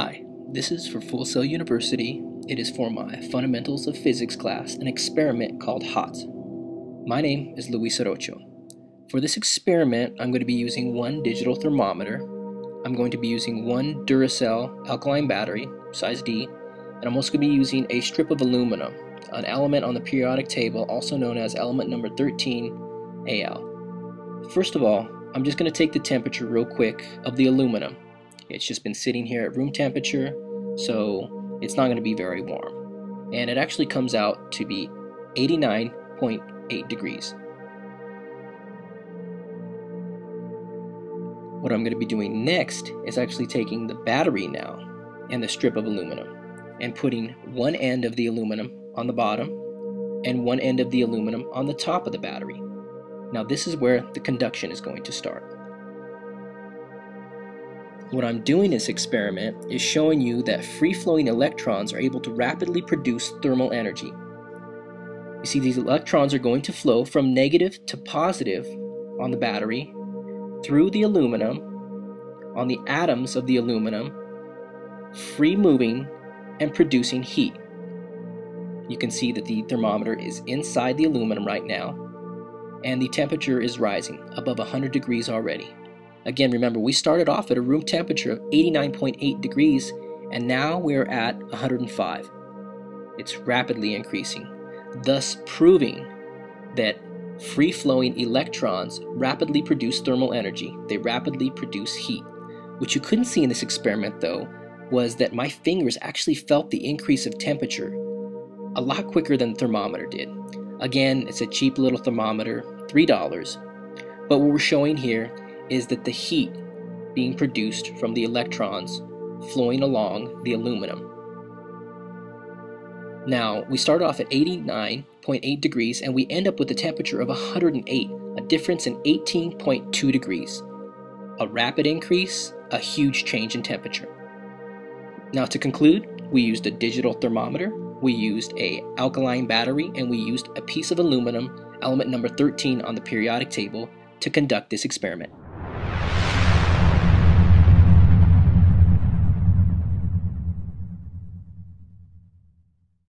Hi, this is for FullSail University. It is for my Fundamentals of Physics class, an experiment called HOT. My name is Luis Arocho. For this experiment, I'm going to be using one digital thermometer. I'm going to be using one Duracell alkaline battery, size D, and I'm also going to be using a strip of aluminum, an element on the periodic table, also known as element number 13, Al. First of all, I'm just going to take the temperature real quick of the aluminum. It's just been sitting here at room temperature, so it's not going to be very warm. And it actually comes out to be 89.8 degrees. What I'm going to be doing next is actually taking the battery now and the strip of aluminum and putting one end of the aluminum on the bottom and one end of the aluminum on the top of the battery. Now this is where the conduction is going to start. What I'm doing in this experiment is showing you that free-flowing electrons are able to rapidly produce thermal energy. You see, these electrons are going to flow from negative to positive on the battery, through the aluminum, on the atoms of the aluminum, free moving and producing heat. You can see that the thermometer is inside the aluminum right now, and the temperature is rising above 100 degrees already. Again, remember, we started off at a room temperature of 89.8 degrees, and now we're at 105. It's rapidly increasing, thus proving that free-flowing electrons rapidly produce thermal energy. They rapidly produce heat. What you couldn't see in this experiment, though, was that my fingers actually felt the increase of temperature a lot quicker than the thermometer did. Again, it's a cheap little thermometer, $3, but what we're showing here is that the heat being produced from the electrons flowing along the aluminum. Now, we start off at 89.8 degrees and we end up with a temperature of 108, a difference in 18.2 degrees. A rapid increase, a huge change in temperature. Now, to conclude, we used a digital thermometer, we used an alkaline battery, and we used a piece of aluminum, element number 13 on the periodic table, to conduct this experiment.